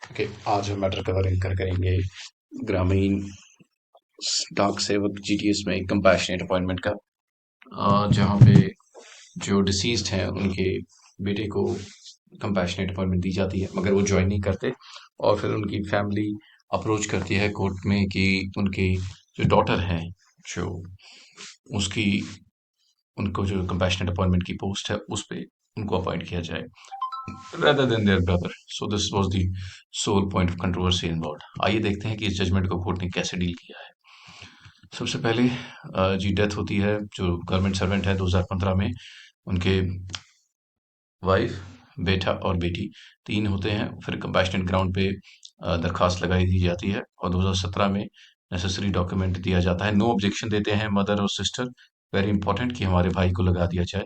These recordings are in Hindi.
ओके, आज हम मैटर कवर करेंगे ग्रामीण डाक सेवक जीटीएस में कंपैशनेट अपॉइंटमेंट का। जहाँ पे जो डिसीज्ड हैं उनके बेटे को कंपैशनेट अपॉइंटमेंट दी जाती है, मगर वो ज्वाइन नहीं करते। और फिर उनकी फैमिली अप्रोच करती है कोर्ट में कि उनकी जो डॉटर है, जो उसकी उनको जो कंपैशनेट अपॉइंटमेंट की पोस्ट है उस पे उनको अपॉइंट किया जाए rather than their brother. So this was the sole point of controversy involved. आइए देखते हैं कि इस जजमेंट को कोर्ट ने कैसे डील किया है। सबसे पहले जी डेथ होती है जो गवर्नमेंट सर्वेंट है 2015 में। उनके वाइफ, बेटा और बेटी, तीन होते हैं। फिर कंपैशनेट ग्राउंड पे दरखास्त लगाई दी जाती है और 2017 में नेसेसरी डॉक्यूमेंट दिया जाता है। नो ऑब्जेक्शन देते हैं मदर और सिस्टर। वेरी इंपॉर्टेंट कि हमारे भाई को लगा दिया जाए।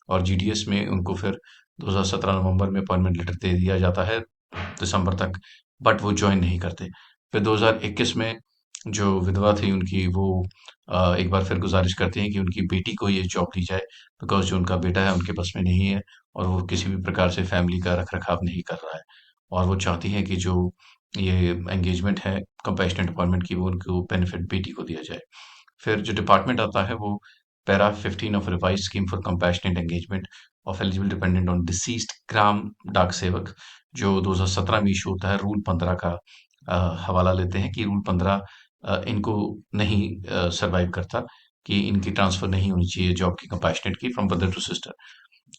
और जीडीएस में उनको फिर 2017 नवंबर में अपॉइंटमेंट लेटर दे दिया जाता है दिसंबर तक, बट वो ज्वाइन नहीं करते। फिर 2021 में जो विधवा थी उनकी, वो एक बार फिर गुजारिश करती हैं कि उनकी बेटी को ये जॉब दी जाए, बिकॉज जो उनका बेटा है उनके बस में नहीं है और वो किसी भी प्रकार से फैमिली का रख रखाव नहीं कर रहा है। और वो चाहती हैं कि जो ये एंगेजमेंट है कंपैशनेट अपॉइंटमेंट की, वो उनको बेनिफिट बेटी को दिया जाए। फिर जो डिपार्टमेंट आता है वो para 15 of revise scheme for compassionate engagement of eligible dependent on deceased Gram Dak Sevak, जो 2017 में इशू होता है, रूल 15 का हवाला लेते हैं कि रूल 15 इनको नहीं सरवाइव करता, कि इनकी ट्रांसफर नहीं होनी चाहिए जॉब की कंपैशनेट की फ्रॉम ब्रदर टू सिस्टर।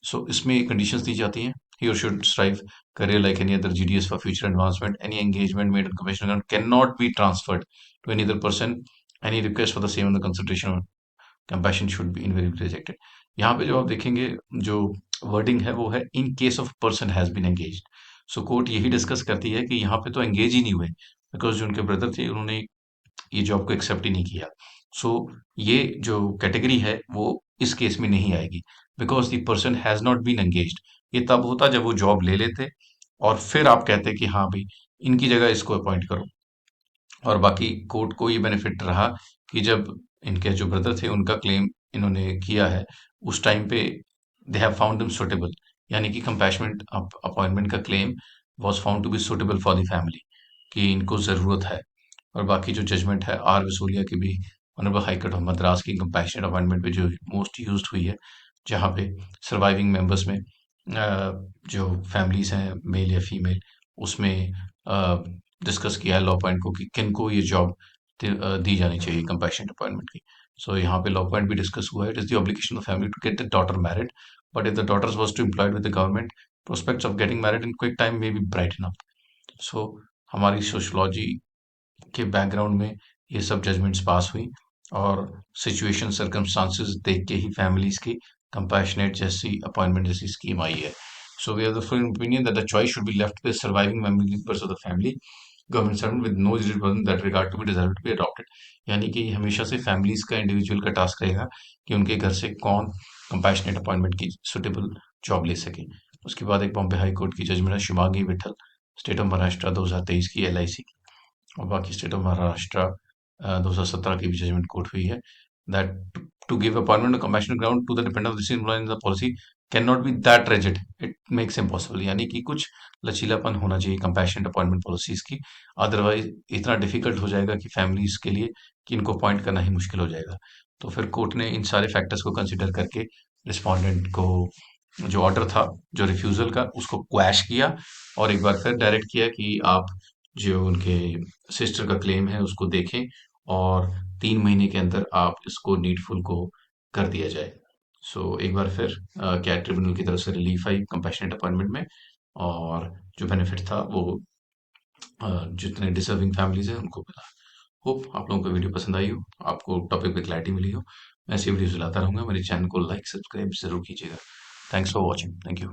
सो इसमें कंडीशंस दी जाती हैं। He or should strive career like any other GDS for future advancement. Any engagement made on compassionate ground cannot be transferred to any other person. Any request for the same on the consideration of compassion should be invariably rejected. यहाँ पे जो आप देखेंगे, जो वर्डिंग है वो है in case of person has been engaged. So court यही डिस्कस करती है कि यहाँ पे तो एंगेज ही नहीं हुए, बिकॉज जो उनके ब्रदर थे उन्होंने ये जॉब को एक्सेप्ट ही नहीं किया। सो ये जो कैटेगरी है वो इस केस में नहीं आएगी, because the person has not been engaged. ये तब होता जब वो जॉब ले लेते और फिर आप कहते कि हाँ भाई, इनकी जगह इसको अपॉइंट करो। और बाकी कोर्ट को ये बेनिफिट रहा कि जब इनके जो ब्रदर थे उनका क्लेम इन्होंने किया है, उस टाइम पे they have found them suitable, यानी कि कंपैशनेट अपॉइंटमेंट का claim was found to be suitable for the family, कि इनको जरूरत है। और बाकी जो जजमेंट है आर वसूलिया की भी, honourable high court of Madras की कंपैशनेट अपॉइंटमेंट पे जो मोस्ट यूज्ड हुई है, जहाँ पे सर्वाइविंग मेंबर्स में जो फैमिलीज हैं मेल या फीमेल, उसमें डिस्कस किया है लॉ पॉइंट को कि किन को ये जॉब दी जानी चाहिए कंपैशनेट अपॉइंटमेंट की। सो यहाँ पे लॉ पॉइंट भी डिस्कस हुआ है। It is the obligation of family to get the daughter married, but if the daughter was to employed with the government, prospects of getting married in quick time may be bright enough. So हमारी सोशलॉजी के बैकग्राउंड में ये सब जजमेंट्स पास हुई, और सिचुएशन सर्कमस्टांसेस देख के ही फैमिलीज की कंपैशनेट जैसी अपॉइंटमेंट जैसी स्कीम आई है। So we are the full opinion that the choice should be left with surviving members of the family, government servant with no eligible person that regard to be deserve to be adopted. यानी कि हमेशा से फैमिलीज का, इंडिविजुअल का टास्क रहेगा कि उनके घर से कौन कंपैशनेट अपॉइंटमेंट की सुटेबल जॉब ले सके। उसके बाद एक बॉम्बे हाई कोर्ट की जजमेंट है शिवांगी विठल, स्टेट ऑफ महाराष्ट्र 2023 की, एलआईसी की। और बाकी स्टेट ऑफ महाराष्ट्र 2017 की भी जजमेंट कोर्ट हुई है that to give appointment compassionate ground to the dependent of this in the policy can not be that rigid, it makes impossible. यानी कि कुछ लचीलापन होना चाहिए कंपैशनेट अपॉइंटमेंट पॉलिसीज की, अदरवाइज इतना डिफिकल्ट हो जाएगा कि फैमिलीज के लिए कि इनको अपॉइंट करना ही मुश्किल हो जाएगा। तो फिर कोर्ट ने इन सारे फैक्टर्स को कंसिडर करके रिस्पोंडेंट को जो ऑर्डर था, जो रिफ्यूजल का, उसको क्वैश किया, और एक बार फिर डायरेक्ट किया कि आप जो उनके सिस्टर का क्लेम है उसको देखें, और 3 महीने के अंदर आप इसको नीडफुल को कर दिया जाए। सो एक बार फिर क्या ट्रिब्यूनल की तरफ से रिलीफ आई कंपैशनेट अपॉइंटमेंट में, और जो बेनिफिट था वो जितने डिजर्विंग फैमिलीज हैं उनको मिला। होप आप लोगों को वीडियो पसंद आई हो, आपको टॉपिक पे क्लैरिटी मिली हो। मैं ऐसी वीडियोस लाता रहूंगा। मेरे चैनल को लाइक सब्सक्राइब जरूर कीजिएगा। Thanks for watching. Thank you.